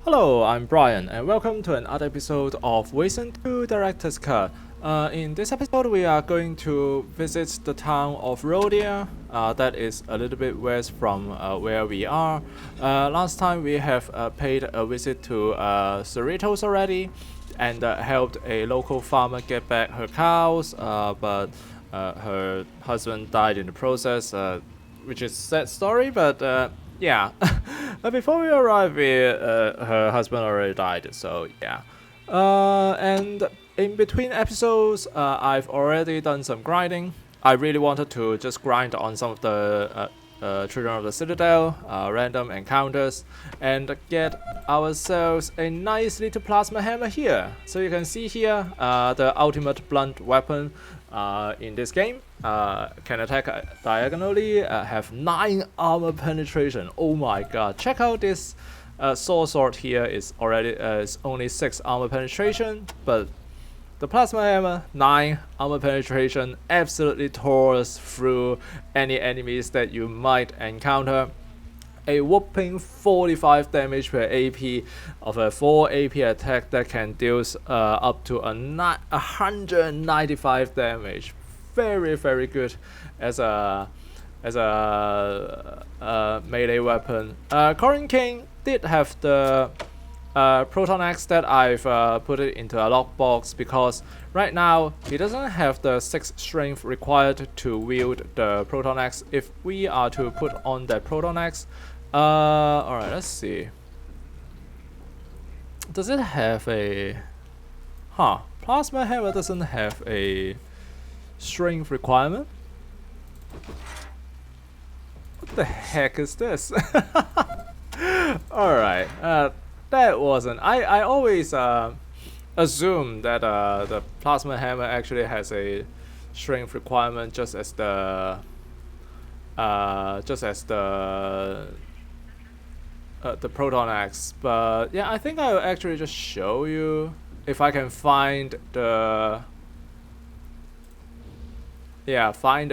Hello, I'm Brian, and welcome to another episode of Wasteland 2 Director's Cut. In this episode, we are going to visit the town of Rodia, that is a little bit west from where we are. Last time we have paid a visit to Cerritos already, and helped a local farmer get back her cows, but her husband died in the process, which is a sad story, but yeah. Before we arrived, her husband already died, so yeah. And in between episodes, I've already done some grinding. I really wanted to just grind on some of the Children of the Citadel, random encounters, and get ourselves a nice little plasma hammer here. So you can see here, the ultimate blunt weapon in this game. Can attack diagonally, have 9 armor penetration. Oh my god, check out this sword here is only 6 armor penetration, but the plasma hammer, 9 armor penetration, absolutely tears through any enemies that you might encounter. A whopping 45 damage per AP of a 4 AP attack that can deal up to 195 damage. Very good as a melee weapon. Corin King did have the Proton Axe that I've put it into a lockbox because right now he doesn't have the 6 strength required to wield the Proton Axe. If we are to put on that Proton Axe, alright, let's see. Does it have a... Plasma Hammer doesn't have a strength requirement? What the heck is this? Alright, that wasn't... I always assume that the Plasma Hammer actually has a strength requirement just as the Proton Axe, but yeah, I think I'll actually just show you if I can find the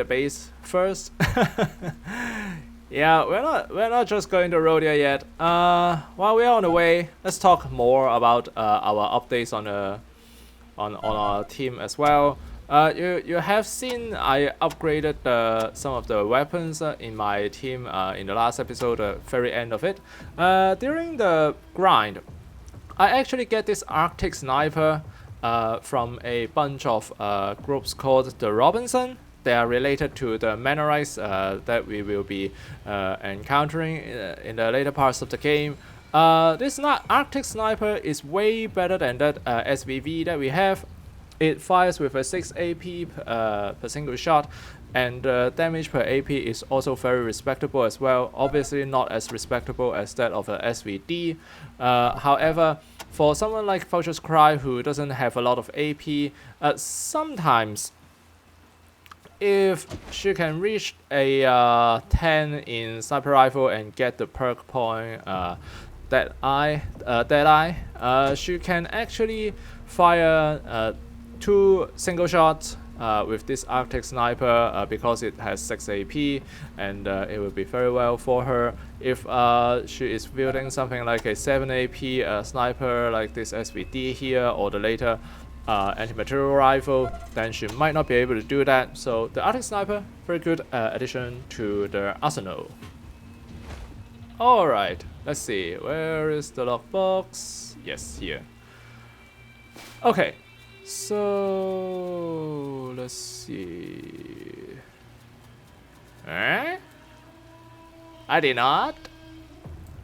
base first. Yeah, we're not just going to Rodia yet. While we're on the way, let's talk more about our updates on our team as well. You have seen I upgraded some of the weapons in my team in the last episode, the very end of it. During the grind, I actually get this Arctic Sniper from a bunch of groups called the Robinson. They are related to the Manorites that we will be encountering in the later parts of the game. This Arctic Sniper is way better than that SVV that we have. It fires with a 6 AP per single shot, and damage per AP is also very respectable as well. Obviously not as respectable as that of a SVD. However, for someone like Vulture's Cry who doesn't have a lot of AP, sometimes if she can reach a 10 in sniper rifle and get the perk point Deadeye, she can actually fire 2 single shots with this Arctic Sniper because it has 6 AP, and it will be very well for her. If she is wielding something like a 7 AP sniper like this SVD here or the later anti-material rifle, then she might not be able to do that. So the Arctic Sniper, very good addition to the arsenal. Alright, let's see, where is the lockbox? Yes, here. Okay, so let's see. I did not.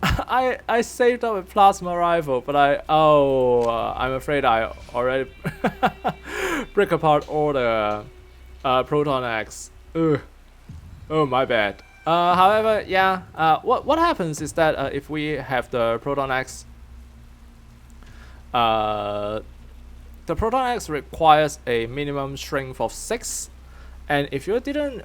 I saved up a plasma rifle, but I'm afraid I already break apart all the Proton Axe. Ugh. Oh, my bad. However, yeah. What happens is that if we have the Proton Axe, the Proton Axe requires a minimum strength of 6, and if you didn't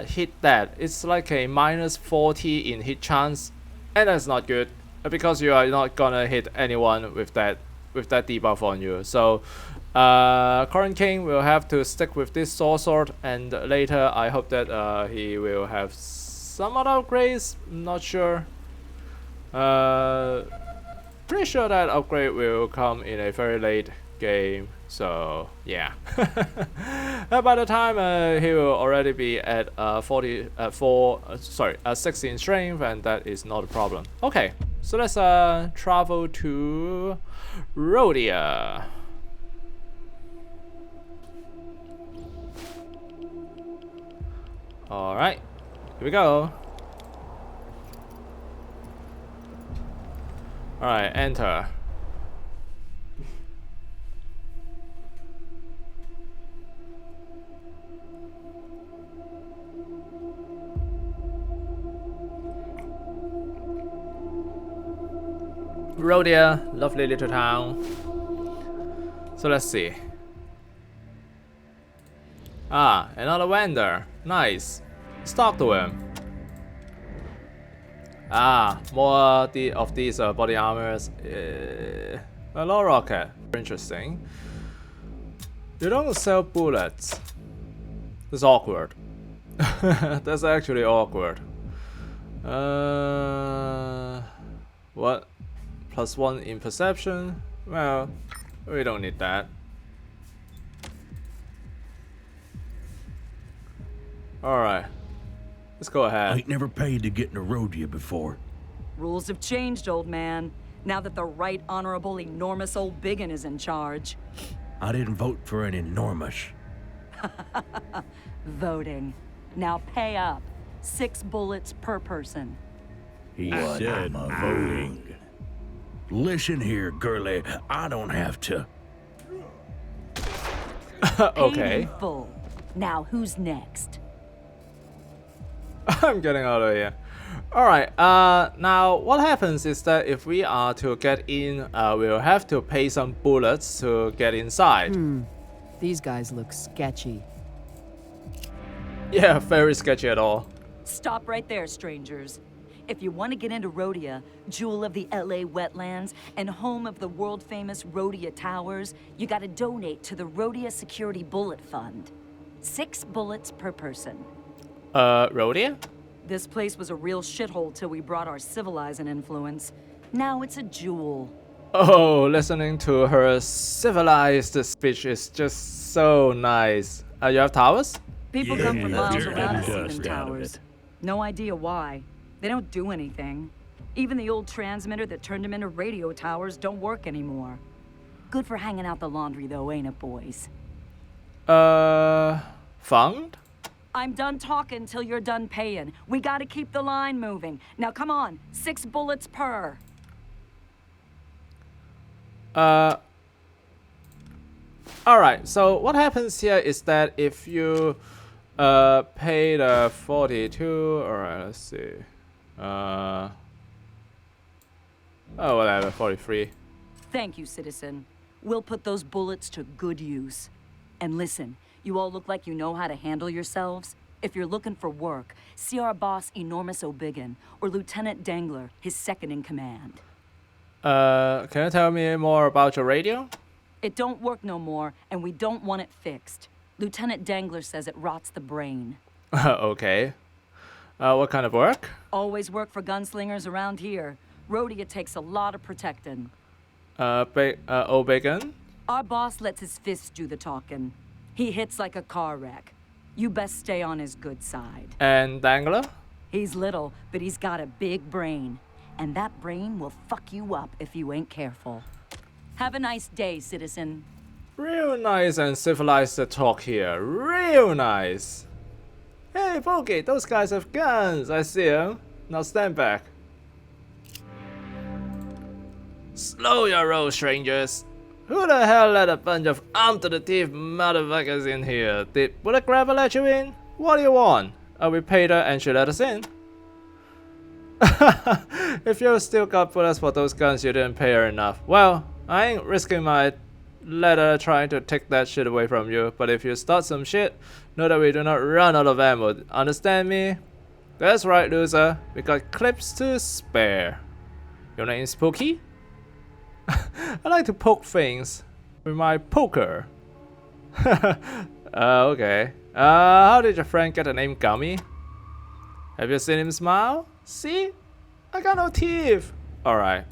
hit that, it's like a -40 in hit chance. And that's not good, because you are not gonna hit anyone with that debuff on you. So Corin King will have to stick with this sword, and later I hope that he will have some other upgrades. Not sure. pretty sure that upgrade will come in a very late game. So yeah, by the time he will already be at 16 strength, and that is not a problem. Okay, so let's travel to Rodia. All right, here we go. All right, enter. Rodia, lovely little town. So let's see. Ah, another vendor. Nice. Let's talk to him. Ah, more of these body armors. A low rocket. Interesting. You don't sell bullets. That's awkward. That's actually awkward. What? +1 in perception? Well, we don't need that. Alright. Let's go ahead. I ain't never paid to get in a Rodia before. Rules have changed, old man. Now that the Right Honorable Enormous Old Biggin is in charge. I didn't vote for an enormous. Voting. Now pay up. 6 bullets per person. He said voting. Listen here, girlie. I don't have to. Okay. Paid in full. Now who's next? I'm getting out of here. Alright, now what happens is that if we are to get in, we'll have to pay some bullets to get inside. These guys look sketchy. Yeah, very sketchy at all. Stop right there, strangers. If you want to get into Rodia, jewel of the LA wetlands and home of the world-famous Rodia Towers, you gotta donate to the Rodia Security Bullet Fund. 6 bullets per person. Rodia? This place was a real shithole till we brought our civilizing influence. Now it's a jewel. Oh, listening to her civilized speech is just so nice. You have towers? People come from miles dirt around and to see them dust out of towers. it. No idea why. They don't do anything. Even the old transmitter that turned them into radio towers don't work anymore. Good for hanging out the laundry though, ain't it, boys? Found? I'm done talking till you're done paying. We gotta keep the line moving. Now come on, 6 bullets per. Alright, so what happens here is that if you pay the 42, alright, let's see. Oh, whatever, 43. Thank you, citizen. We'll put those bullets to good use. And listen, you all look like you know how to handle yourselves. If you're looking for work, see our boss Enormous O'Biggin or Lieutenant Dangler, his second in command. Can you tell me more about your radio? It don't work no more, and we don't want it fixed. Lieutenant Dangler says it rots the brain. Okay. What kind of work? Always work for gunslingers around here. Rodia takes a lot of protecting. O'Biggin? Our boss lets his fists do the talking. He hits like a car wreck. You best stay on his good side. And Dangler? He's little, but he's got a big brain. And that brain will fuck you up if you ain't careful. Have a nice day, citizen. Real nice and civilized talk here. Real nice. Hey, Bogey, those guys have guns. I see them. Now stand back. Slow your roll, strangers. Who the hell let a bunch of armed-to-the-teeth motherfuckers in here? Did Bullet Grabber let you in? What do you want? We paid her and she let us in. If you still got bullets for those guns, you didn't pay her enough. Well, I ain't risking my letter trying to take that shit away from you, but if you start some shit, know that we do not run out of ammo. Understand me? That's right, loser. We got clips to spare. Your name's Spooky? I like to poke things with my poker. Okay. How did your friend get the name Gummy? Have you seen him smile? See? I got no teeth. Alright.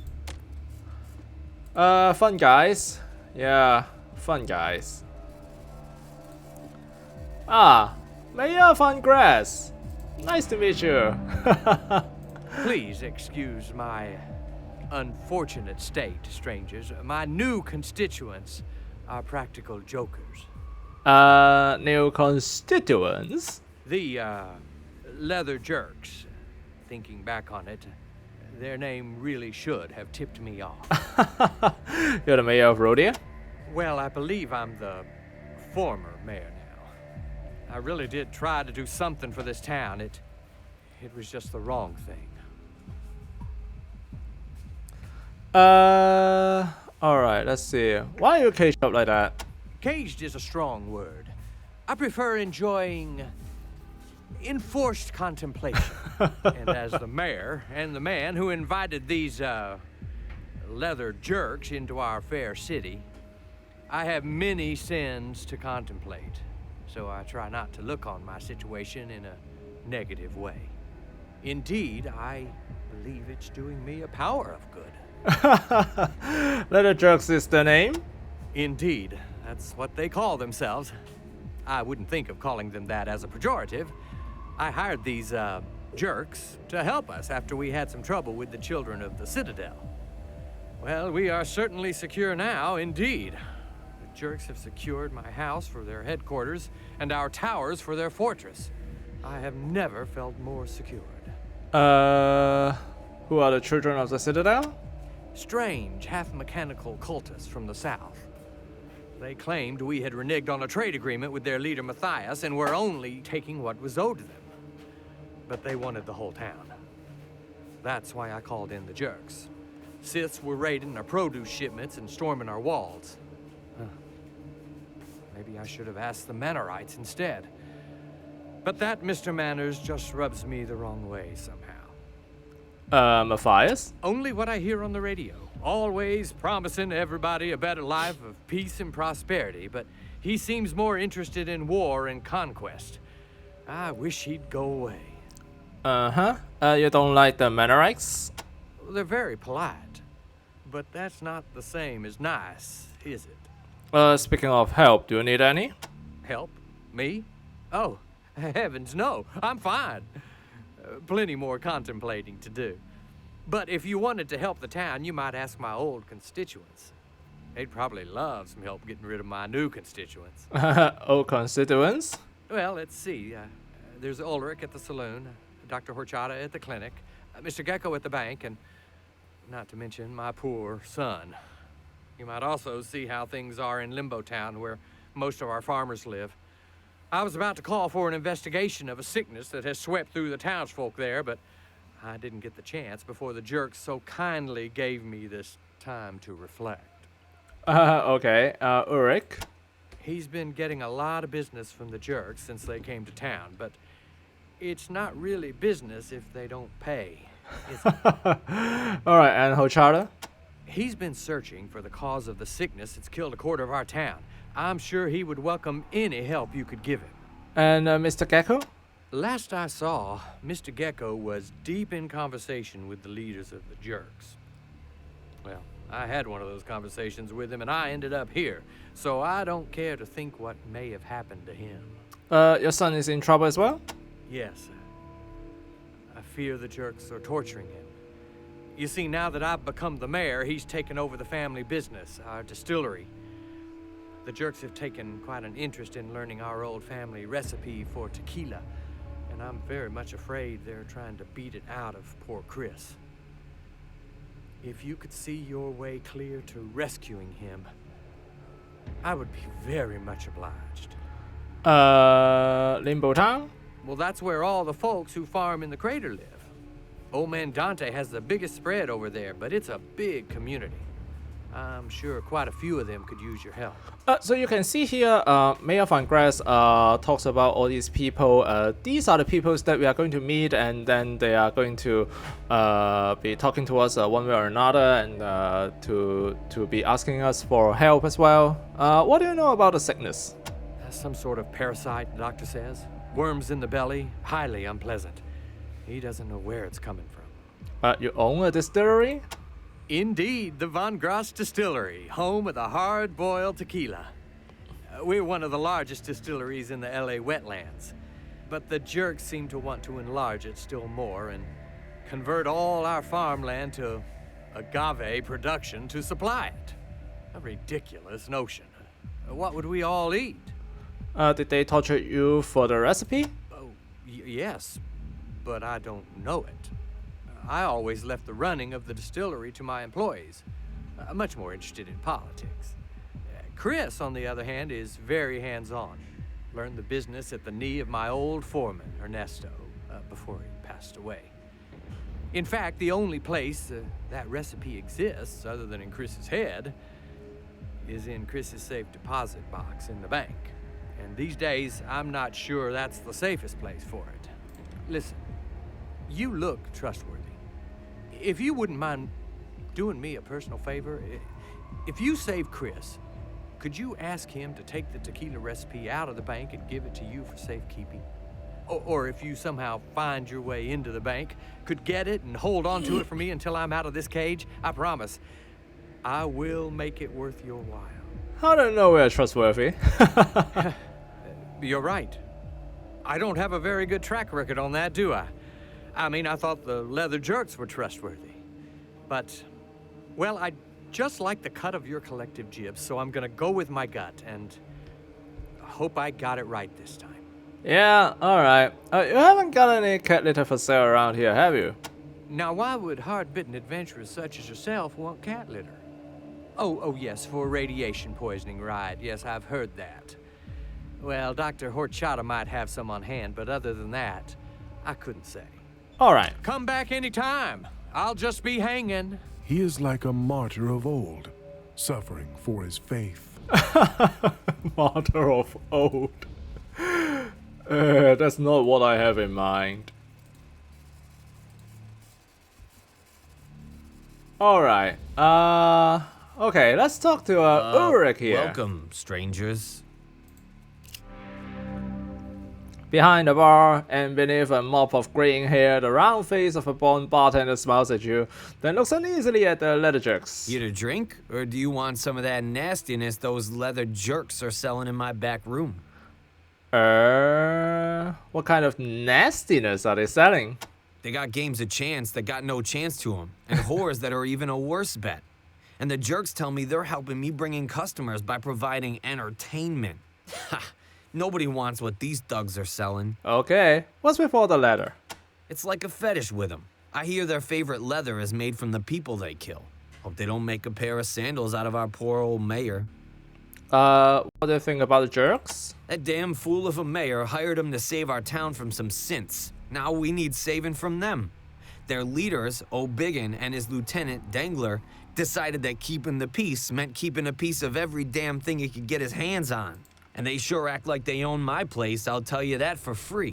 Fun guys. Yeah, fun guys. Ah, Mayor Van Grass. Nice to meet you. Please excuse my unfortunate state, strangers. My new constituents are practical jokers. New constituents. The, leather jerks. Thinking back on it, their name really should have tipped me off. You're the mayor of Rodia? Well, I believe I'm the former mayor now. I really did try to do something for this town. It was just the wrong thing. Alright, let's see. Why are you caged up like that? Caged is a strong word. I prefer enjoying enforced contemplation. And as the mayor and the man who invited these, leather jerks into our fair city, I have many sins to contemplate. So I try not to look on my situation in a negative way. Indeed, I believe it's doing me a power of good. Leather Jerks is the name? Indeed, that's what they call themselves. I wouldn't think of calling them that as a pejorative. I hired these, jerks to help us after we had some trouble with the children of the Citadel. Well, we are certainly secure now, indeed. The jerks have secured my house for their headquarters and our towers for their fortress. I have never felt more secured. Who are the children of the Citadel? Strange, half-mechanical cultists from the south. They claimed we had reneged on a trade agreement with their leader Matthias and were only taking what was owed to them. But they wanted the whole town. That's why I called in the jerks. Siths were raiding our produce shipments and storming our walls. Maybe I should have asked the Mannerites instead. But that Mr. Manners just rubs me the wrong way somehow. Matthias? Only what I hear on the radio. Always promising everybody a better life of peace and prosperity, but he seems more interested in war and conquest. I wish he'd go away. You don't like the Mannerites? They're very polite, but that's not the same as nice, is it? Speaking of help, do you need any? Help? Me? Oh, heavens no, I'm fine. Plenty more contemplating to do. But if you wanted to help the town, you might ask my old constituents. They'd probably love some help getting rid of my new constituents. Old constituents? Well, let's see. There's Ulrich at the saloon, Dr. Horchata at the clinic, Mr. Gecko at the bank, and not to mention my poor son. You might also see how things are in Limbo Town, where most of our farmers live. I was about to call for an investigation of a sickness that has swept through the townsfolk there, but I didn't get the chance before the jerks so kindly gave me this time to reflect. Okay. Ulrich? He's been getting a lot of business from the jerks since they came to town, but it's not really business if they don't pay, is it? Alright, and Hochara? He's been searching for the cause of the sickness that's killed a quarter of our town. I'm sure he would welcome any help you could give him. And Mr. Gecko? Last I saw, Mr. Gecko was deep in conversation with the leaders of the jerks. Well, I had one of those conversations with him and I ended up here, so I don't care to think what may have happened to him. Your son is in trouble as well? Yes, I fear the jerks are torturing him. You see, now that I've become the mayor, he's taken over the family business, our distillery. The jerks have taken quite an interest in learning our old family recipe for tequila, and I'm very much afraid they're trying to beat it out of poor Chris. If you could see your way clear to rescuing him, I would be very much obliged. Limbo Town? Well, that's where all the folks who farm in the crater live. Old man Dante has the biggest spread over there, but it's a big community. I'm sure quite a few of them could use your help. So you can see here, Mayor Van Grass talks about all these people. These are the people that we are going to meet, and then they are going to be talking to us one way or another, and to be asking us for help as well. What do you know about the sickness? Some sort of parasite, the doctor says. Worms in the belly, highly unpleasant. He doesn't know where it's coming from. You own a distillery? Indeed, the Von Grass Distillery, home of the hard-boiled tequila. We're one of the largest distilleries in the LA wetlands, but the jerks seem to want to enlarge it still more and convert all our farmland to agave production to supply it. A ridiculous notion. What would we all eat? Did they torture you for the recipe? Oh, yes, but I don't know it. I always left the running of the distillery to my employees, much more interested in politics. Chris, on the other hand, is very hands-on. Learned the business at the knee of my old foreman, Ernesto, before he passed away. In fact, the only place that recipe exists, other than in Chris's head, is in Chris's safe deposit box in the bank. And these days, I'm not sure that's the safest place for it. Listen, you look trustworthy. If you wouldn't mind doing me a personal favor, if you save Chris, could you ask him to take the tequila recipe out of the bank and give it to you for safekeeping? Or if you somehow find your way into the bank, could get it and hold on to it for me until I'm out of this cage? I promise, I will make it worth your while. How do you know we're trustworthy? You're right. I don't have a very good track record on that, do I? I mean, I thought the leather jerks were trustworthy. But, well, I just like the cut of your collective jibs, so I'm gonna go with my gut, and hope I got it right this time. Yeah, alright. You haven't got any cat litter for sale around here, have you? Now, why would hard-bitten adventurers such as yourself want cat litter? Oh, yes, for radiation poisoning, right. Yes, I've heard that. Well, Dr. Horchata might have some on hand, but other than that, I couldn't say. Alright. Come back anytime. I'll just be hanging. He is like a martyr of old, suffering for his faith. Martyr of old. That's not what I have in mind. Alright. Okay, let's talk to Ulrich here. Welcome, strangers. Behind the bar and beneath a mop of graying hair, the round face of a blonde bartender smiles at you, then looks uneasily at the leather jerks. You to drink, or do you want some of that nastiness those leather jerks are selling in my back room? What kind of nastiness are they selling? They got games of chance that got no chance to them, and whores that are even a worse bet. And the jerks tell me they're helping me bring in customers by providing entertainment. Ha! Nobody wants what these thugs are selling. Okay, what's with all the leather? It's like a fetish with them. I hear their favorite leather is made from the people they kill. Hope they don't make a pair of sandals out of our poor old mayor. What do you think about the jerks? That damn fool of a mayor hired them to save our town from some synths. Now we need saving from them. Their leaders, O'Biggin and his lieutenant, Dangler, decided that keeping the peace meant keeping a piece of every damn thing he could get his hands on. And they sure act like they own my place, I'll tell you that for free.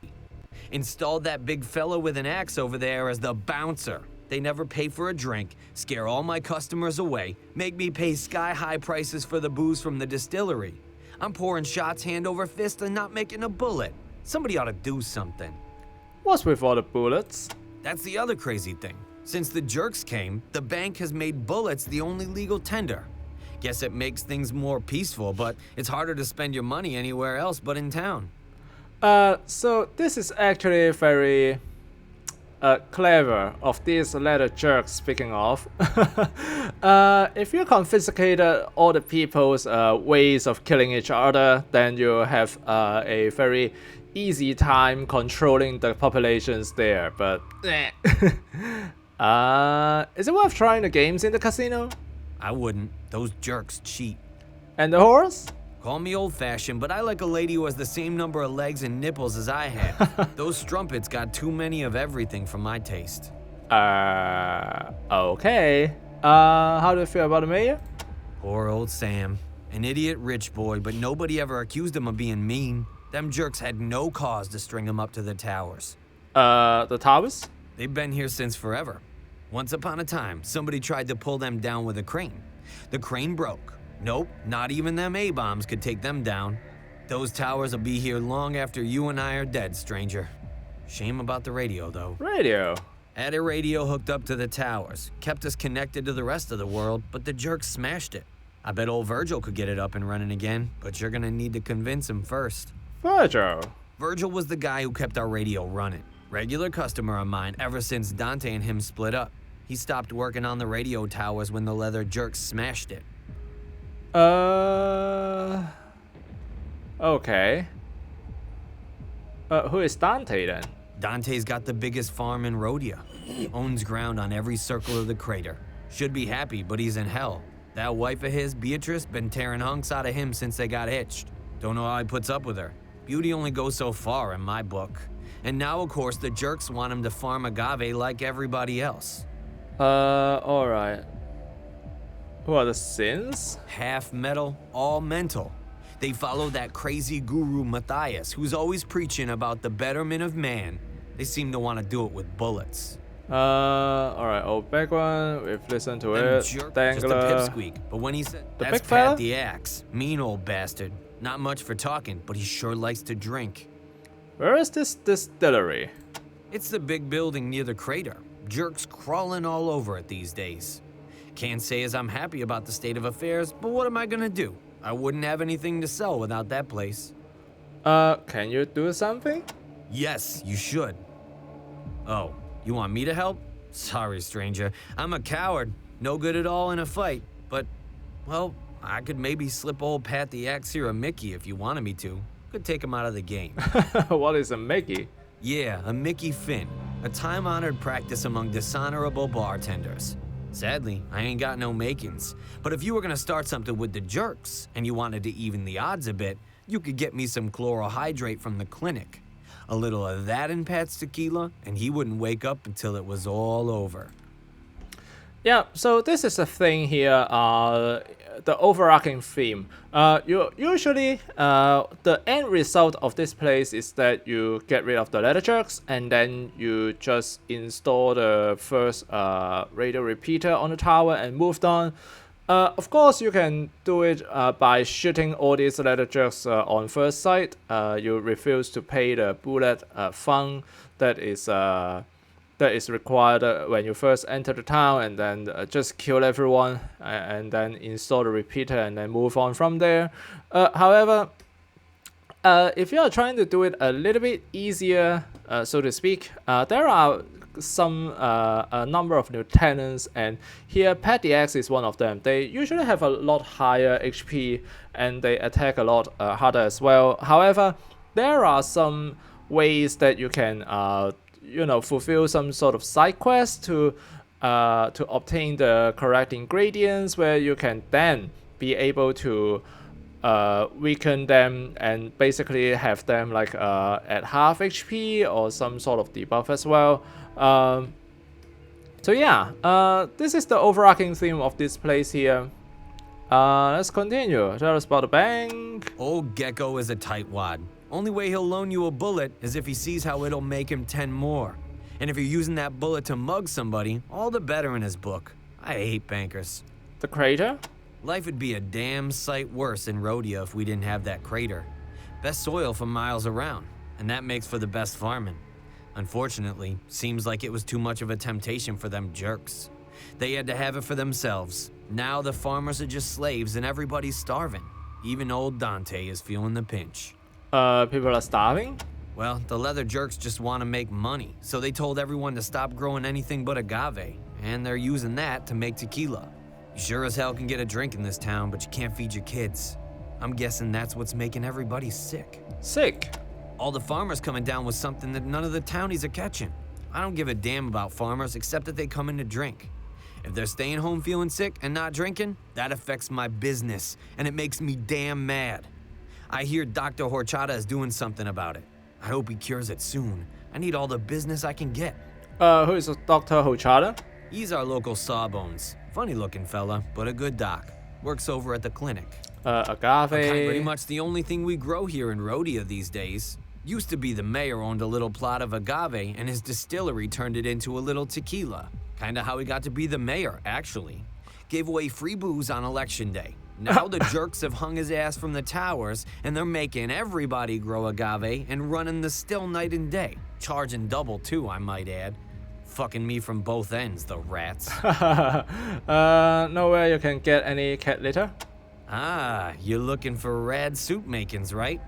Installed that big fella with an axe over there as the bouncer. They never pay for a drink, scare all my customers away, make me pay sky-high prices for the booze from the distillery. I'm pouring shots hand over fist and not making a bullet. Somebody ought to do something. What's with all the bullets? That's the other crazy thing. Since the jerks came, the bank has made bullets the only legal tender. Guess it makes things more peaceful, but it's harder to spend your money anywhere else but in town. So this is actually very clever of these leather jerks, speaking of. If you confiscated all the people's ways of killing each other, then you have a very easy time controlling the populations there, but is it worth trying the games in the casino? I wouldn't. Those jerks cheat. And the horse? Call me old-fashioned, but I like a lady who has the same number of legs and nipples as I have. Those strumpets got too many of everything for my taste. Okay. How do you feel about the mayor? Poor old Sam. An idiot rich boy, but nobody ever accused him of being mean. Them jerks had no cause to string him up to the towers. The towers? They've been here since forever. Once upon a time, somebody tried to pull them down with a crane. The crane broke. Nope, not even them A-bombs could take them down. Those towers will be here long after you and I are dead, stranger. Shame about the radio, though. Radio? Had a radio hooked up to the towers, kept us connected to the rest of the world, but the jerks smashed it. I bet old Virgil could get it up and running again, but you're gonna need to convince him first. Virgil. Virgil was the guy who kept our radio running. Regular customer of mine ever since Dante and him split up. He stopped working on the radio towers when the leather jerks smashed it. Okay. Who is Dante then? Dante's got the biggest farm in Rodia. Owns ground on every circle of the crater. Should be happy, but he's in hell. That wife of his, Beatrice, been tearing hunks out of him since they got hitched. Don't know how he puts up with her. Beauty only goes so far in my book. And now, of course, the jerks want him to farm agave like everybody else. Alright. Who are the Sins? Half metal, all mental. They follow that crazy guru Matthias, who's always preaching about the betterment of man. They seem to want to do it with bullets. Alright, old big one. We've listened to Them it. jerk, just a Dangler. pipsqueak. But when he said, The that's big fella? Pat the Axe. Mean old bastard. Not much for talking, but he sure likes to drink. Where is this distillery? It's the big building near the crater. Jerks crawling all over it these days. Can't say as I'm happy about the state of affairs, but what am I gonna do? I wouldn't have anything to sell without that place. Can you do something? Yes, you should. Oh, you want me to help? Sorry, stranger. I'm a coward. No good at all in a fight. But, well, I could maybe slip old Pat the Axe here a Mickey if you wanted me to. Could take him out of the game. What is a Mickey? Yeah, a Mickey Finn. A time-honored practice among dishonorable bartenders. Sadly, I ain't got no makings. But if you were gonna start something with the jerks, and you wanted to even the odds a bit, you could get me some chlorohydrate from the clinic. A little of that in Pat's tequila, and he wouldn't wake up until it was all over. Yeah, so this is the thing here, the overarching theme. Usually, the end result of this place is that you get rid of the leather jerks and then you just install the first radio repeater on the tower and moved on. Of course, you can do it by shooting all these leather jerks on first sight. You refuse to pay the bullet fund that is required when you first enter the town, and then just kill everyone and then install the repeater and then move on from there. However, if you are trying to do it a little bit easier, so to speak, there are a number of lieutenants, and here Pat the Axe is one of them. They usually have a lot higher HP and they attack a lot harder as well. However, there are some ways that you can fulfill some sort of side quest to obtain the correct ingredients, where you can then be able to weaken them and basically have them like at half HP or some sort of debuff as well. So yeah, this is the overarching theme of this place here. Let's continue. Tell us about the bank. Old Gecko is a tightwad. Only way he'll loan you a bullet is if he sees how it'll make him 10 more. And if you're using that bullet to mug somebody, all the better in his book. I hate bankers. The crater? Life would be a damn sight worse in Rodia if we didn't have that crater. Best soil for miles around, and that makes for the best farming. Unfortunately, seems like it was too much of a temptation for them jerks. They had to have it for themselves. Now the farmers are just slaves and everybody's starving. Even old Dante is feeling the pinch. People are starving? Well, the leather jerks just want to make money, so they told everyone to stop growing anything but agave, and they're using that to make tequila. You sure as hell can get a drink in this town, but you can't feed your kids. I'm guessing that's what's making everybody sick. Sick? All the farmers coming down with something that none of the townies are catching. I don't give a damn about farmers except that they come in to drink. If they're staying home feeling sick and not drinking, that affects my business, and it makes me damn mad. I hear Dr. Horchata is doing something about it. I hope he cures it soon. I need all the business I can get. Who is Dr. Hochada? He's our local sawbones. Funny looking fella, but a good doc. Works over at the clinic. Agave. Pretty much the only thing we grow here in Rodia these days. Used to be the mayor owned a little plot of agave and his distillery turned it into a little tequila. Kinda how he got to be the mayor, actually. Gave away free booze on election day. Now the jerks have hung his ass from the towers and they're making everybody grow agave and running the still night and day. Charging double too, I might add. fucking me from both ends, the rats. Nowhere you can get any cat litter? Ah, you're looking for rad soup makings, right?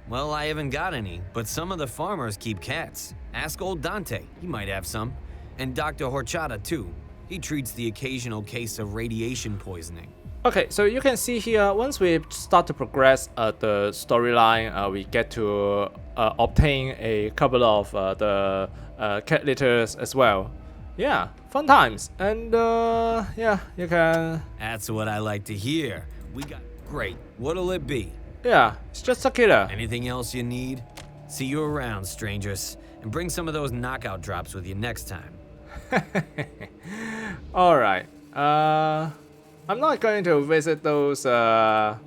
Well, I haven't got any, but some of the farmers keep cats. Ask old Dante, he might have some. And Dr. Horchata, too. He treats the occasional case of radiation poisoning. Okay, so you can see here, once we start to progress the storyline, we get to obtain a couple of the cat litters as well. Yeah, fun times. And yeah, you can... That's what I like to hear. We got... Great. What'll it be? Yeah, it's just a killer. Anything else you need? See you around, strangers. And bring some of those knockout drops with you next time. Alright. I'm not going to visit those what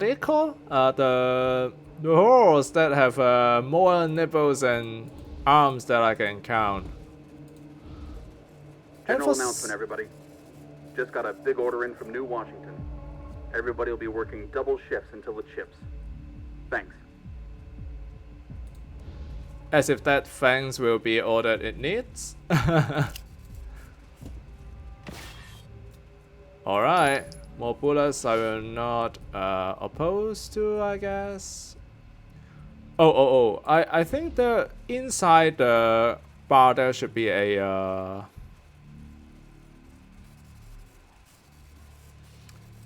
do you call? The horse that have more nipples and arms that I can count. General announcement, everybody. Just got a big order in from New Washington. Everybody will be working double shifts until it ships. Thanks. As if that things will be all that it needs. Alright, more bullets I will not oppose to, I guess. I think the inside the bar there should be a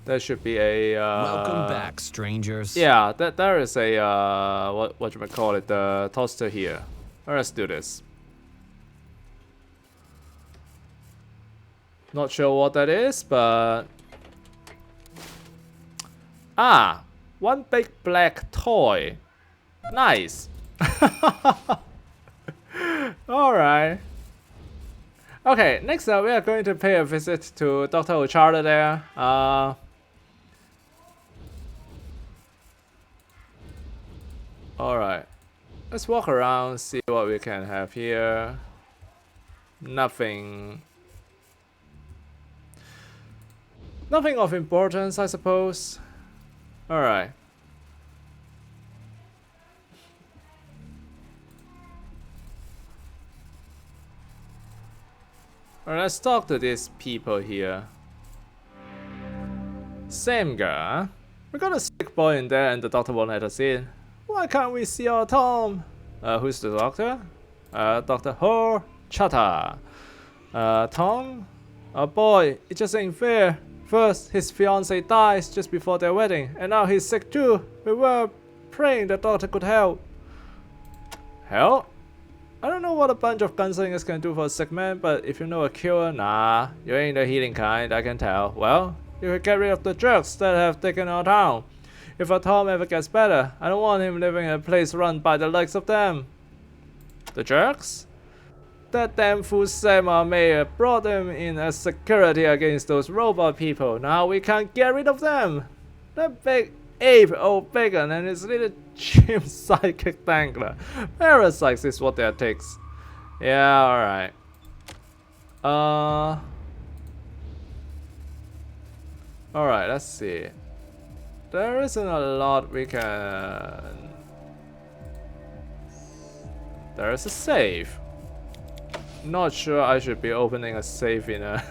there should be a Welcome back, strangers. yeah, there is a what you might call it, the toaster here. Let's do this. Not sure what that is, but one big black toy. Nice. Alright. Okay, next up we are going to pay a visit to Dr. O'Charter there. Alright. Let's walk around, see what we can have here. Nothing of importance, I suppose. Alright. Alright, let's talk to these people here. Same guy. We got a sick boy in there and the doctor won't let us in. Why can't we see our Tom? Who's the doctor? Dr. Horchata. Tom? Oh boy, it just ain't fair. First, his fiancée dies just before their wedding, and now he's sick too. We were praying the doctor could help. Help? I don't know what a bunch of gunslingers can do for a sick man, but if you know a cure, nah, you ain't the healing kind, I can tell. Well, you could get rid of the jerks that have taken our town. If our Tom ever gets better, I don't want him living in a place run by the likes of them. The jerks? That damn fool Sam, our mayor, brought them in as security against those robot people. Now we can't get rid of them. That big ape old bacon and his little chimp psychic dangler. Parasites is what that takes. Yeah, alright. Alright, let's see. There isn't a lot we can... There is a safe. Not sure I should be opening a safe in a...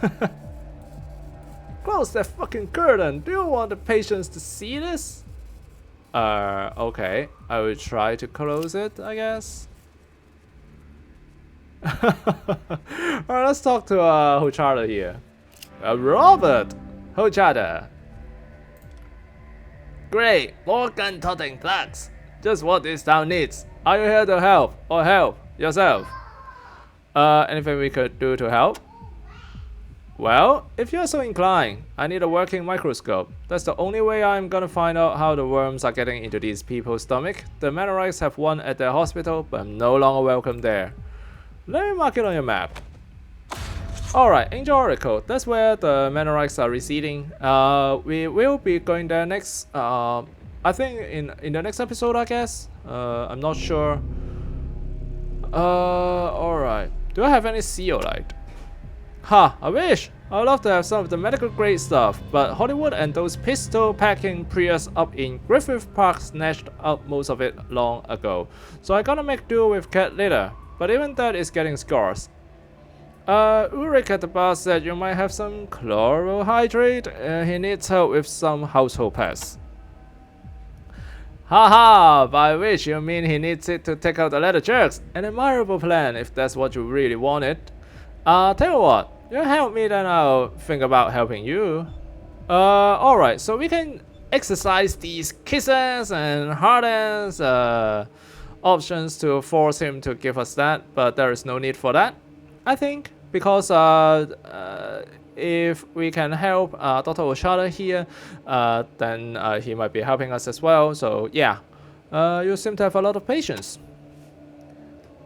Close that fucking curtain! Do you want the patients to see this? Okay. I will try to close it, I guess. Alright, let's talk to Hochada here. Robert! Hochada. Great! More gun-toting thugs! Just what this town needs. Are you here to help? Or help yourself? Anything we could do to help? Well, if you're so inclined, I need a working microscope. That's the only way I'm gonna find out how the worms are getting into these people's stomach. The Manorites have one at their hospital, but I'm no longer welcome there. Let me mark it on your map. Alright, Angel Oracle, that's where the Manorites are receding. We will be going there next, I think in the next episode, I guess. I'm not sure. Alright. Do I have any zeolite? Ha, I wish! I'd love to have some of the medical grade stuff, but Hollywood and those pistol packing Prius up in Griffith Park snatched up most of it long ago. So I gotta make do with cat litter. but even that is getting scarce. Ulrich at the bar said you might have some chloral hydrate. He needs help with some household pests. Haha, by which you mean he needs it to take out the leather jerks. An admirable plan if that's what you really wanted. Tell you what, you help me then I'll think about helping you. Alright, so we can exercise these kisses and hardens options to force him to give us that, but there is no need for that, I think, because if we can help Dr. Oshada here, then he might be helping us as well. So yeah, you seem to have a lot of patience.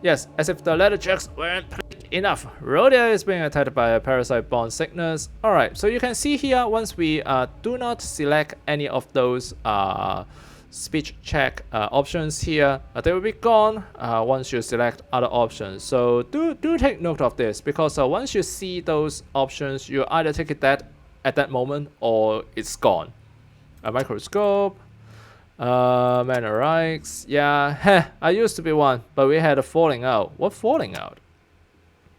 Yes, as if the leather checks weren't enough. Rodia is being attacked by a parasite-borne sickness. Alright, so you can see here, once we do not select any of those speech check options here, they will be gone once you select other options. So do take note of this, because once you see those options, you either take it at that moment or it's gone. A microscope, Manorites, yeah, heh, I used to be one, but we had a falling out. What falling out?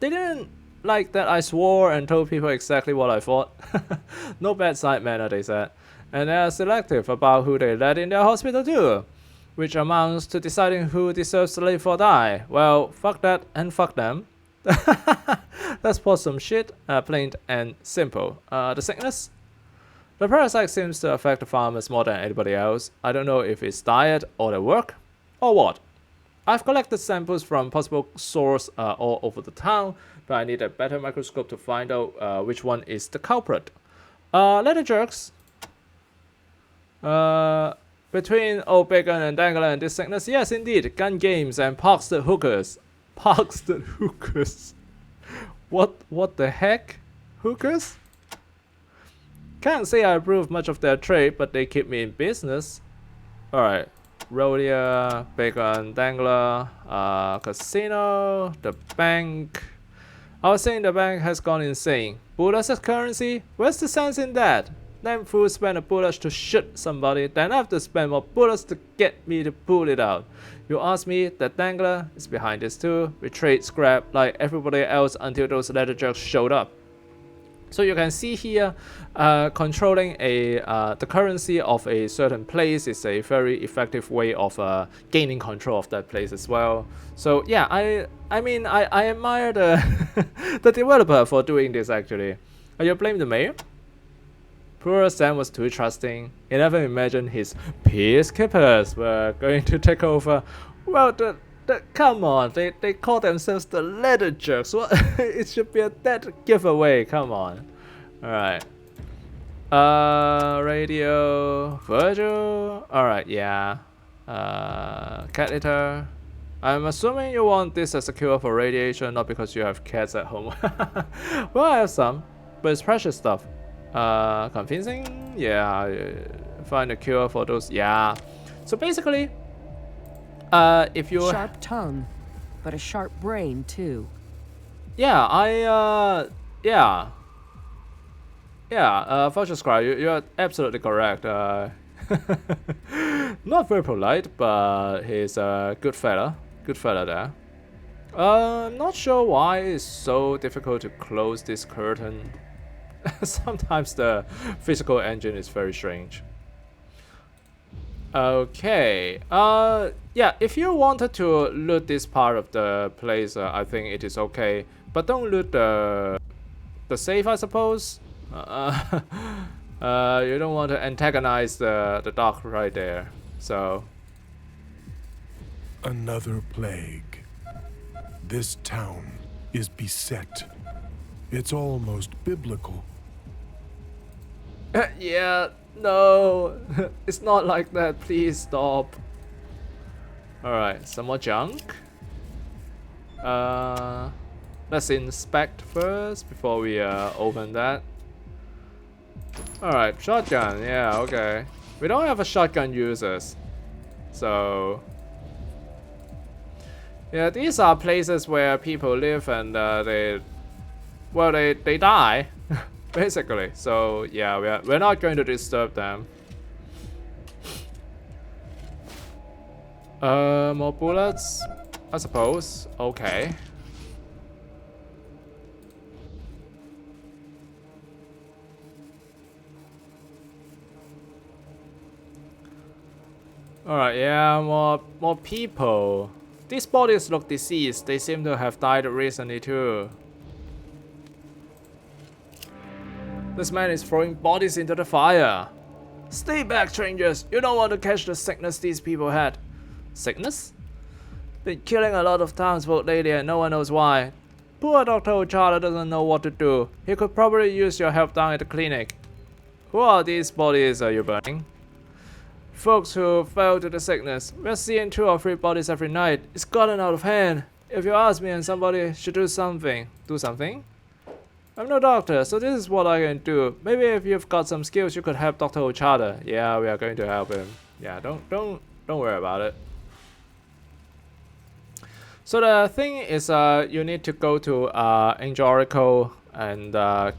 They didn't like that I swore and told people exactly what I thought. No bad side manner, they said. And they are selective about who they let in their hospital too, which amounts to deciding who deserves to live or die. Well, fuck that and fuck them. Let's pause some shit, plain and simple. The sickness? The parasite seems to affect the farmers more than anybody else. I don't know if it's diet or their work, or what. I've collected samples from possible sources all over the town, but I need a better microscope to find out which one is the culprit. Leather jerks. Between old bacon and dangler and this sickness, yes indeed, gun games and parksted hookers. Parksted hookers. What the heck? Hookers? Can't say I approve much of their trade, but they keep me in business. Alright. Rodia, bacon, dangler, casino, the bank. I was saying the bank has gone insane. Bullets as currency? Where's the sense in that? Damn fool spend a bullet to shoot somebody, then I have to spend more bullets to get me to pull it out. You ask me, that dangler is behind this too. We trade scrap like everybody else until those leather jerks showed up. So you can see here, controlling the currency of a certain place is a very effective way of gaining control of that place as well. So yeah, I mean I admire the the developer for doing this actually. You blame the mayor? Poor Sam was too trusting. He never imagined his peacekeepers were going to take over. Well, come on, they call themselves the leather jerks. What? It should be a dead giveaway. Come on. Alright. Radio. Virgil. Alright, yeah. Cat litter. I'm assuming you want this as a cure for radiation, not because you have cats at home. Well, I have some, but it's precious stuff. Convincing? Yeah. Find a cure for those. Yeah. So basically, if you Sharp tongue, but a sharp brain too. Yeah, Fortune Scribe, you're absolutely correct. Not very polite, but he's a good fella. Good fella there. I'm not sure why it's so difficult to close this curtain. Sometimes the physical engine is very strange. Okay. Yeah, if you wanted to loot this part of the place, I think it is okay. But don't loot the safe, I suppose. You don't want to antagonize the dock right there. So. Another plague. This town is beset. It's almost biblical. Yeah, no. It's not like that. Please stop. Alright, some more junk. Let's inspect first before we open that. Alright, shotgun. Yeah, okay. We don't have a shotgun users. So. Yeah, these are places where people live and they die. Basically. So yeah, we're not going to disturb them. More bullets. I suppose. Okay. Alright, yeah, more people. These bodies look deceased. They seem to have died recently too. This man is throwing bodies into the fire. Stay back, strangers. You don't want to catch the sickness these people had. Sickness? Been killing a lot of townsfolk lately and no one knows why. Poor Dr. Ochada doesn't know what to do. He could probably use your help down at the clinic. Who are these bodies you burning? Folks who fell to the sickness. We're seeing 2 or 3 bodies every night. It's gotten out of hand. If you ask me, and somebody should do something. Do something? I'm no doctor, so this is what I can do. Maybe if you've got some skills, you could help Dr. Ochada. Yeah, we are going to help him. Yeah, don't worry about it. So the thing is, you need to go to Angel Oracle and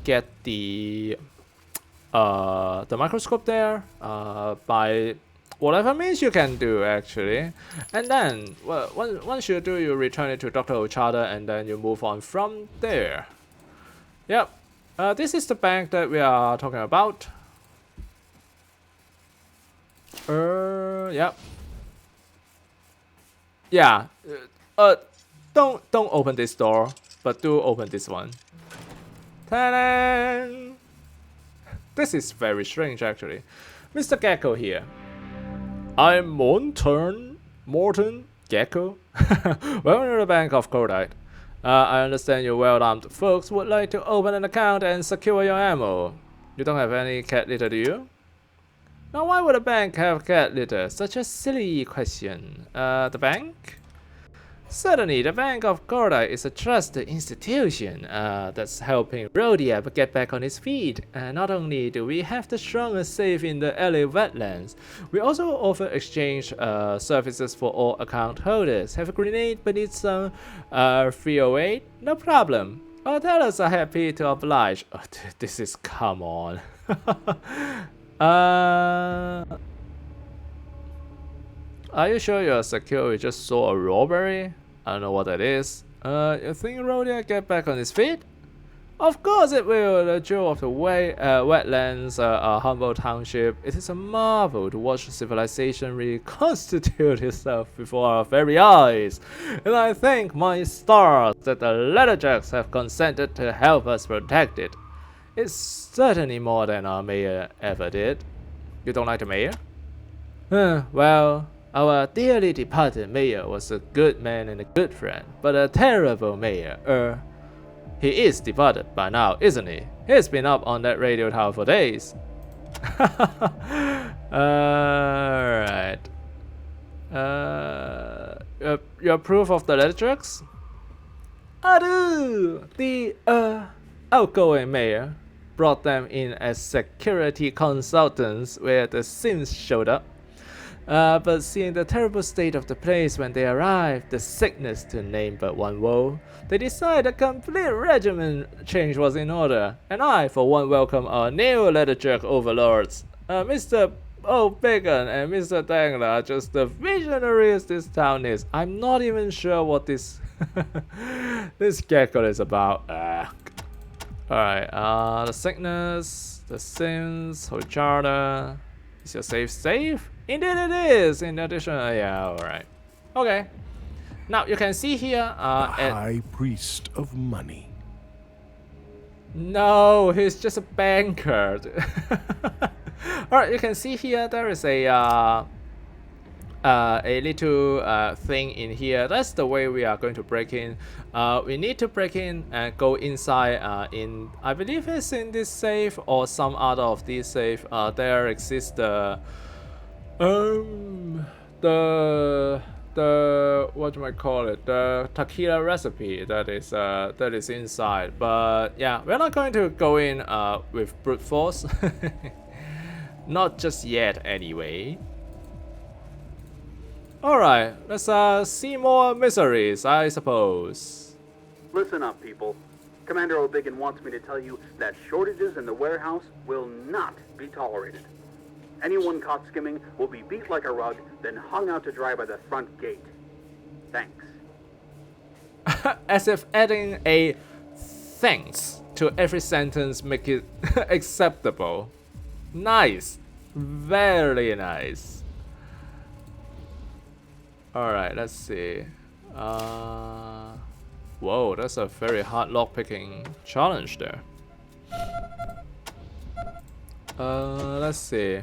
get the microscope there by whatever means you can do actually, and then well, once you do, you return it to Dr. Ochada, and then you move on from there. Yep, this is the bank that we are talking about. Yep. Yeah. Don't open this door, but do open this one. Ta-da! This is very strange actually. Mr. Gecko here. I'm Morton Gecko. Welcome to the Bank of Cordite. I understand you well-armed folks would like to open an account and secure your ammo. You don't have any cat litter, do you? Now why would a bank have cat litter? Such a silly question. The bank? Certainly, the Bank of Cordite is a trusted institution that's helping Rodia get back on his feet. Not only do we have the strongest safe in the LA wetlands, we also offer exchange services for all account holders. Have a grenade but need some 308? No problem. Our tellers are happy to oblige. Oh, this is, come on. Are you sure you're secure? We just saw a robbery? I don't know what that is. You think Rodia get back on his feet? Of course it will. The jewel of the wetlands, a humble township. It is a marvel to watch civilization reconstitute itself before our very eyes. And I thank my stars that the Letterjacks have consented to help us protect it. It's certainly more than our mayor ever did. You don't like the mayor? Well, our dearly departed mayor was a good man and a good friend, but a terrible mayor. He is departed by now, isn't he? He's been up on that radio tower for days. Alright. You approve of the Letterjacks? I do! The outgoing mayor brought them in as security consultants where the Sims showed up. But seeing the terrible state of the place when they arrived, the sickness to name but one woe, they decided a complete regimen change was in order, and I, for one, welcome our new Letterjack overlords. Mr. O'Bacon and Mr. Dangler are just the visionaries this town is. I'm not even sure what this this gecko is about. Alright, the sickness, the Sims, Hojada. Is your safe? Indeed it is! In addition, yeah, alright. Okay. Now you can see here High priest of money. No, he's just a banker. Alright, you can see here there is a little thing in here. That's the way we are going to break in. We need to break in and go inside in, I believe it's in this safe or some other of these safe. There exists the what do I call it? The tequila recipe that is inside. But yeah, we're not going to go in with brute force. Not just yet anyway. Alright, let's see more miseries, I suppose. Listen up, people. Commander O'Biggin wants me to tell you that shortages in the warehouse will not be tolerated. Anyone caught skimming will be beat like a rug, then hung out to dry by the front gate. Thanks. As if adding a thanks to every sentence make it acceptable. Nice. Very nice. Alright, let's see. Whoa, that's a very hard lockpicking challenge there. Let's see.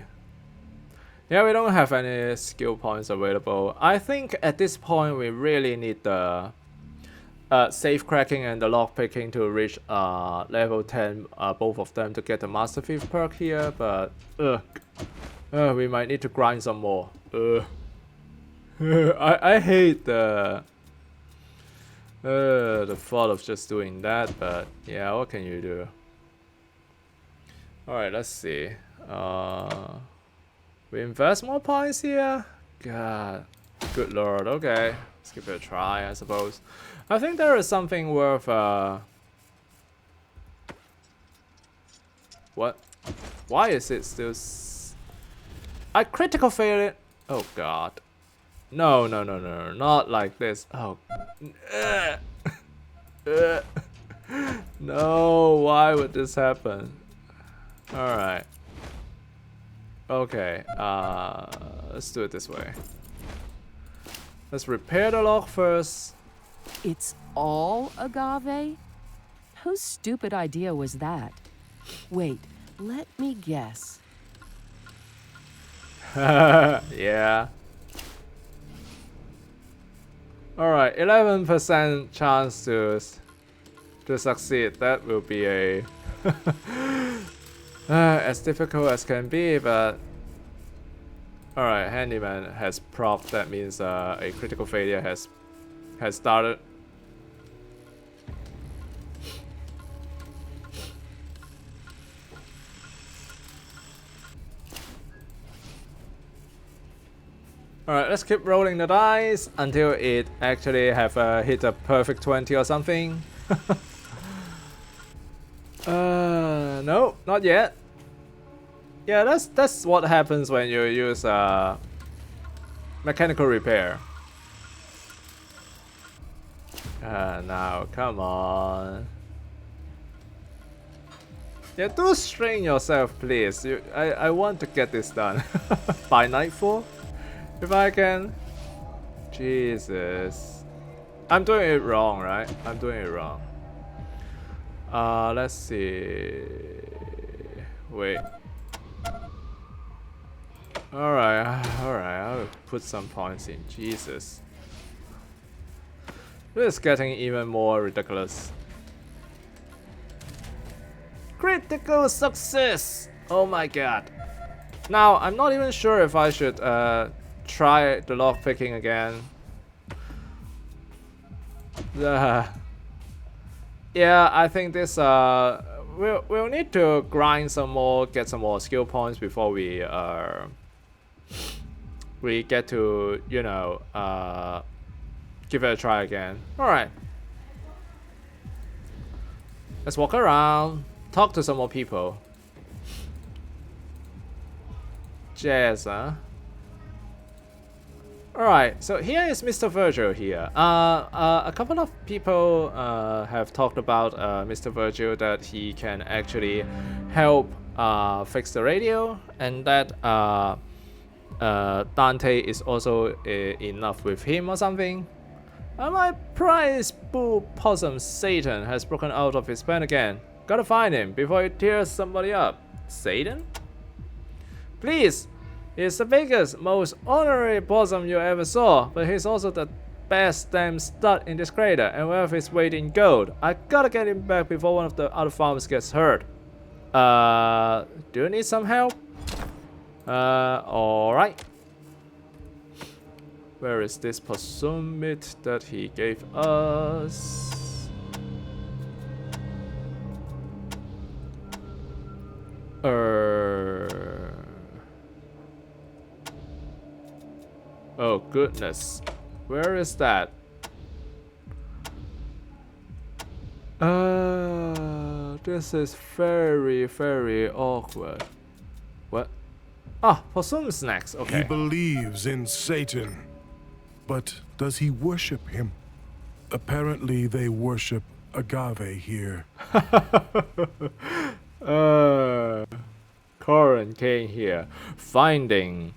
Yeah, we don't have any skill points available. I think at this point we really need the safe cracking and the lockpicking to reach level 10, both of them to get the Master Thief perk here, but we might need to grind some more. I hate the thought of just doing that, but yeah, what can you do? Alright, let's see. We invest more points here? God, good lord, okay. Let's give it a try, I suppose. I think there is something worth, what? Why is it still I critical failed it? Oh god. No, not like this. Oh. No, why would this happen? Alright. Okay, let's do it this way. Let's repair the lock first. It's all agave? Whose stupid idea was that? Wait, let me guess. Yeah. Alright, 11% chance to succeed. That will be a as difficult as can be, but alright, handyman has proc. That means a critical failure has started. Alright, let's keep rolling the dice until it actually have hit a perfect 20 or something. No, not yet. Yeah, that's what happens when you use mechanical repair. Now, come on. Yeah, do strain yourself, please. I want to get this done by nightfall. If I can. Jesus. I'm doing it wrong, right? I'm doing it wrong. Let's see. Wait. Alright, I'll put some points in. Jesus. This is getting even more ridiculous. Critical success! Oh my god. Now, I'm not even sure if I should try the lockpicking again. Yeah, I think this we'll need to grind some more, get some more skill points before we get to, you know, give it a try again. Alright. Let's walk around, talk to some more people. Jazz, huh? Alright, so here is Mr. Virgil here. A couple of people have talked about Mr. Virgil, that he can actually help fix the radio, and that Dante is also enough with him or something. My prize bull possum Satan has broken out of his pen again. Gotta find him before he tears somebody up. Satan? Please! He's the biggest, most honorary possum you ever saw, but he's also the best damn stud in this crater and worth his weight in gold. I gotta get him back before one of the other farmers gets hurt. Do you need some help? Alright. Where is this possum meat that he gave us? Oh goodness, where is that? This is very awkward. What? Ah, possum snacks, okay. He believes in Satan, but does he worship him? Apparently, they worship agave here. Corin came here, finding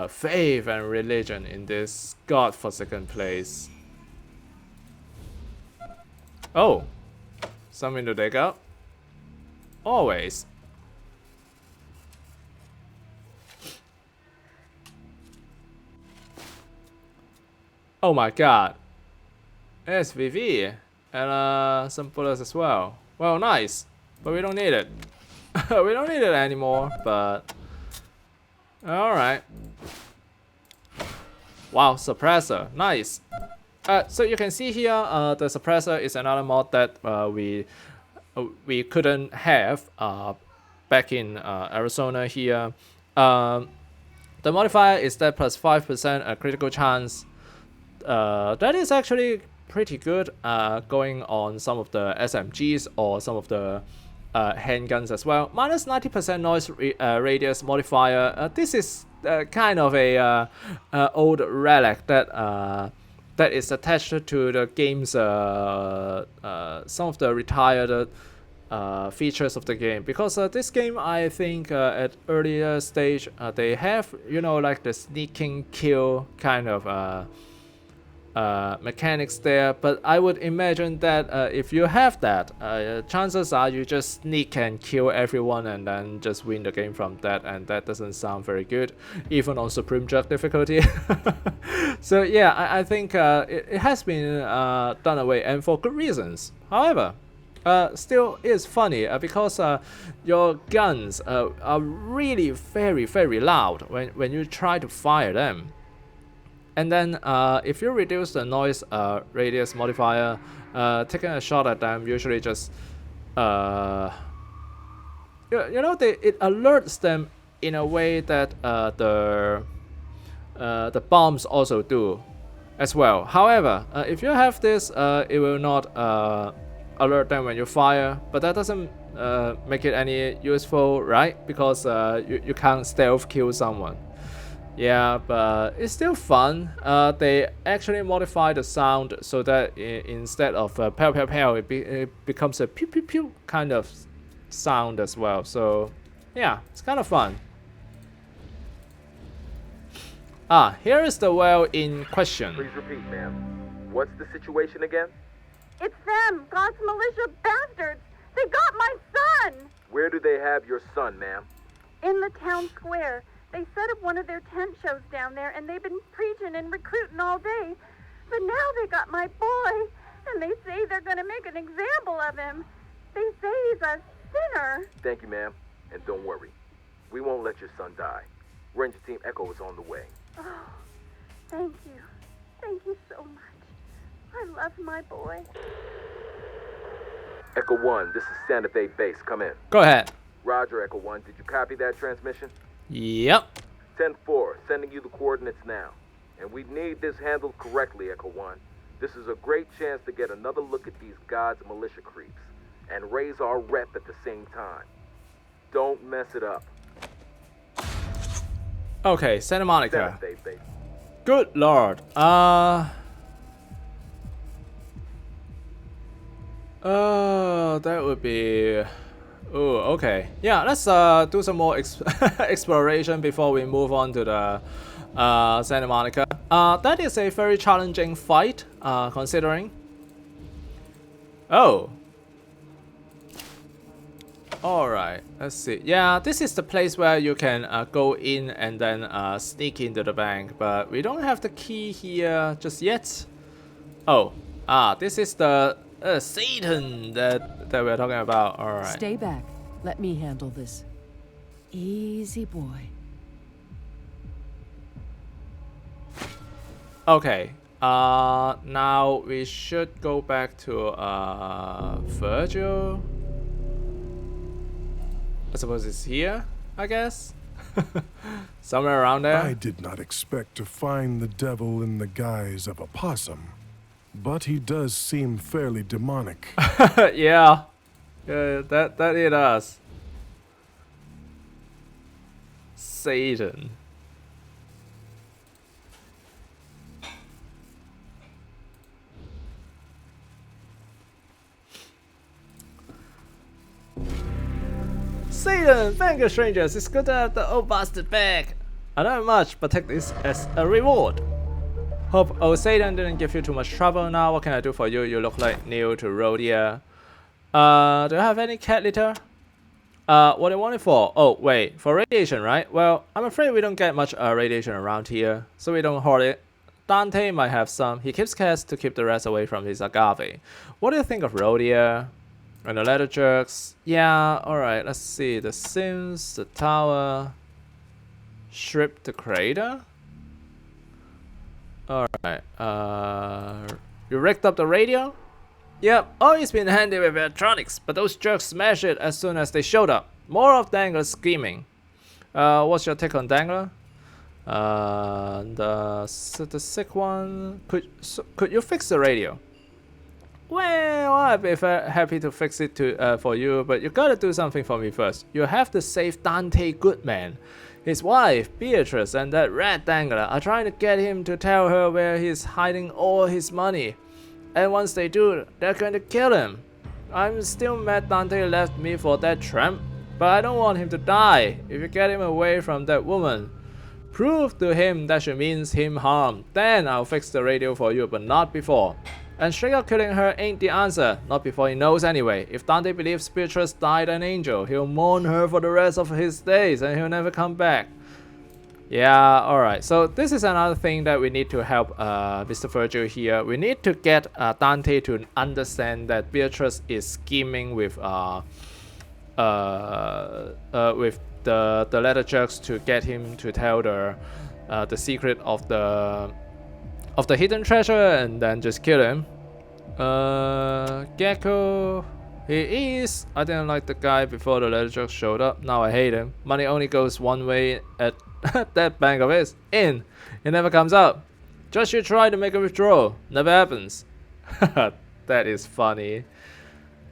faith and religion in this godforsaken place. Oh, something to dig up? Always. Oh my god. SVV and some bullets as well. Well, nice, but we don't need it. We don't need it anymore, but alright. Wow, suppressor, nice. So you can see here, the suppressor is another mod that we couldn't have back in Arizona here. The modifier is that plus 5% a critical chance. That is actually pretty good going on some of the SMGs or some of the handguns as well. Minus 90% noise radius modifier. This is kind of a old relic that that is attached to the game's some of the retired features of the game, because this game, I think at earlier stage they have, you know, like the sneaking kill kind of mechanics there, but I would imagine that if you have that, chances are you just sneak and kill everyone and then just win the game from that, and that doesn't sound very good, even on Supreme Drug difficulty. So yeah, I think it has been done away, and for good reasons. However, still is funny because your guns are really very loud when you try to fire them. And then if you reduce the noise radius modifier, taking a shot at them usually just you know, it alerts them in a way that the bombs also do as well. However, if you have this, it will not alert them when you fire, but that doesn't make it any useful, right? Because you can't stealth kill someone. Yeah, but it's still fun. They actually modify the sound so that instead of pow pow pow, it becomes a pew pew pew kind of sound as well. So yeah, it's kind of fun. Here is the well in question. Please repeat, ma'am. What's the situation again? It's them, God's militia bastards. They got my son. Where do they have your son, ma'am? In the town square. They set up one of their tent shows down there, and they've been preaching and recruiting all day. But now they got my boy, and they say they're going to make an example of him. They say he's a sinner. Thank you, ma'am. And don't worry. We won't let your son die. Ranger Team Echo is on the way. Oh, thank you. Thank you so much. I love my boy. Echo 1, this is Santa Fe Base. Come in. Go ahead. Roger, Echo 1. Did you copy that transmission? Yep. 10-4, sending you the coordinates now. And we need this handled correctly, Echo 1. This is a great chance to get another look at these God's militia creeps and raise our rep at the same time. Don't mess it up. Okay, Santa Monica. Santa Fe Base. Good lord. That would be. Oh, okay. Yeah, let's do some more exploration before we move on to the Santa Monica. That is a very challenging fight, considering. Oh. Alright, let's see. Yeah, this is the place where you can go in and then sneak into the bank, but we don't have the key here just yet. Oh, this is the Satan that we're talking about. Alright. Stay back. Let me handle this. Easy, boy. Okay. Now we should go back to Virgil. I suppose it's here, I guess. Somewhere around there. I did not expect to find the devil in the guise of a possum, but he does seem fairly demonic. Yeah. That it does. Satan. Satan, thank you, strangers. It's good to have the old bastard back. I don't have much, but take this as a reward. Hope old Satan didn't give you too much trouble. Now, what can I do for you? You look like new to Rodia. Do you have any cat litter? What do you want it for? Oh, wait, for radiation, right? Well, I'm afraid we don't get much radiation around here, so we don't hoard it. Dante might have some. He keeps cats to keep the rest away from his agave. What do you think of Rodia? And the leather jerks? Yeah, alright, let's see. The Sims, the tower, Strip the crater? Alright, you rigged up the radio? Yep, always been handy with electronics, but those jerks smashed it as soon as they showed up. More of Dangler's scheming. What's your take on Dangler? The sick one. Could you fix the radio? Well, I'd be happy to fix it for you, but you gotta do something for me first. You have to save Dante Goodman. His wife, Beatrice, and that rat Dangler are trying to get him to tell her where he's hiding all his money. And once they do, they're going to kill him. I'm still mad Dante left me for that tramp, but I don't want him to die. If you get him away from that woman, prove to him that she means him harm, then I'll fix the radio for you, but not before. And straight up killing her ain't the answer, not before he knows anyway. If Dante believes Beatrice died an angel, he'll mourn her for the rest of his days and he'll never come back. Yeah, alright, so this is another thing that we need to help Mr. Virgil here. We need to get Dante to understand that Beatrice is scheming with the leather jerks to get him to tell the secret of the hidden treasure and then just kill him. Gecko, he is. I didn't like the guy before the leather jerks showed up. Now I hate him. Money only goes one way at that bank of his. In. It never comes out. Just you try to make a withdrawal. Never happens. That is funny.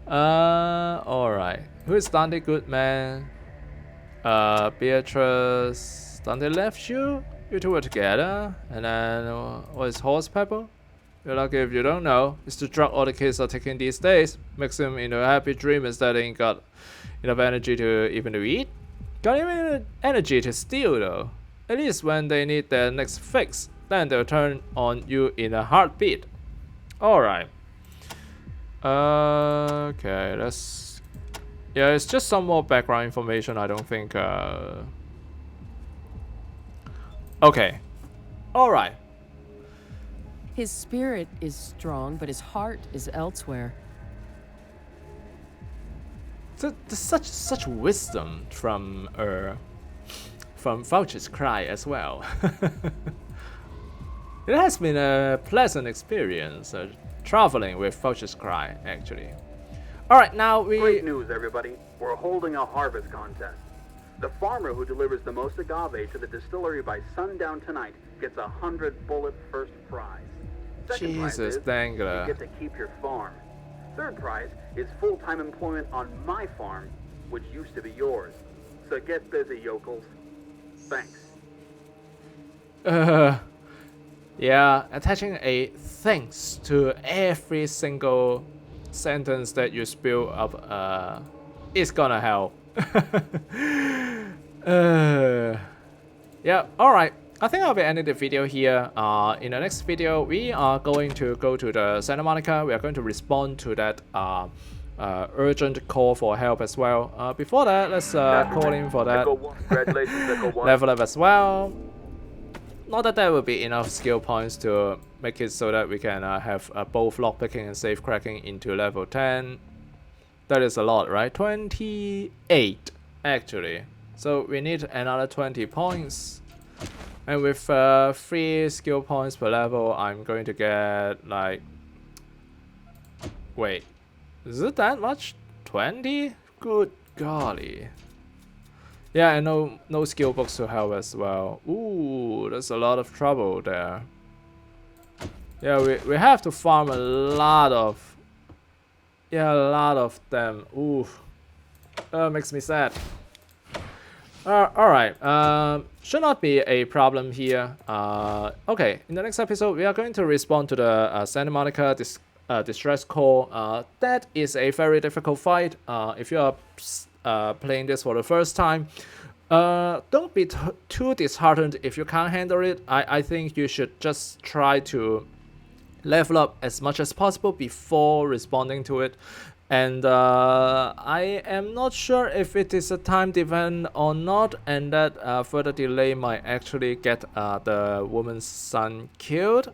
Alright. Who is Dante Goodman? Beatrice. Dante left you? You two were together? And then, what is horse pepper? You're lucky if you don't know. It's the drug all the kids are taking these days. Makes them into a happy dream instead they ain't got enough energy to even to eat. Got even energy to steal though. At least when they need their next fix, then they'll turn on you in a heartbeat. Alright. Okay, let's... Yeah, it's just some more background information. I don't think... Okay. Alright. His spirit is strong, but his heart is elsewhere. So, there's such wisdom from Voucher's Cry as well. It has been a pleasant experience traveling with Voucher's Cry, actually. Alright, now we... Great news, everybody. We're holding a harvest contest. The farmer who delivers the most agave to the distillery by sundown tonight gets 100 bullet first prize. Second prize is Dangler. you get to keep your farm. Third prize is full-time employment on my farm, which used to be yours. So get busy, yokels. Thanks. Yeah, attaching a thanks to every single sentence that you spill up is gonna help. Yeah, alright. I think I'll be ending the video here. In the next video, we are going to go to the Santa Monica. We are going to respond to that urgent call for help as well. Before that, let's call in for that. Congratulations, Echo 1. Level up as well. Not that there will be enough skill points to make it so that we can have both lockpicking and safe cracking into level 10. That is a lot, right? 28 actually. So we need another 20 points. And with 3 skill points per level, I'm going to get like... Wait, is it that much? 20? Good golly. Yeah, and no skill books to help as well. Ooh, there's a lot of trouble there. Yeah, we have to farm a lot of... Yeah, a lot of them. Ooh, makes me sad. Alright, should not be a problem here. Okay, in the next episode, we are going to respond to the Santa Monica distress call. That is a very difficult fight. If you are playing this for the first time, don't be too disheartened if you can't handle it. I think you should just try to level up as much as possible before responding to it. And I am not sure if it is a time event or not, and that further delay might actually get the woman's son killed.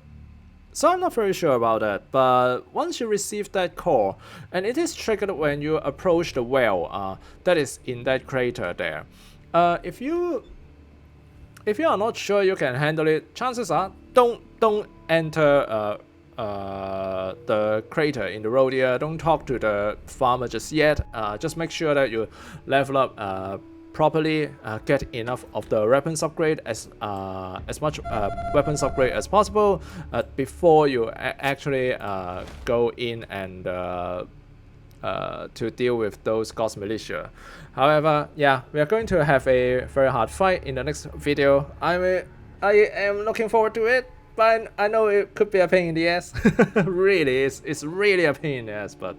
So I'm not very sure about that, but once you receive that call, and it is triggered when you approach the well that is in that crater there. If you are not sure you can handle it, chances are don't enter the crater in the Rodia. Don't talk to the farmer just yet. Just make sure that you level up properly, get enough of the weapons upgrade, as much weapons upgrade as possible before you actually go in and to deal with those God's militia. However, yeah, we are going to have a very hard fight in the next video. I am looking forward to it, but I know it could be a pain in the ass. Really, it's really a pain in the ass. But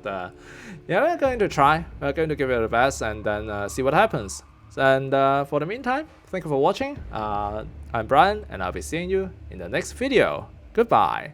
yeah, we're going to try. We're going to give it the best and then see what happens. And for the meantime, thank you for watching. I'm Brian, and I'll be seeing you in the next video. Goodbye.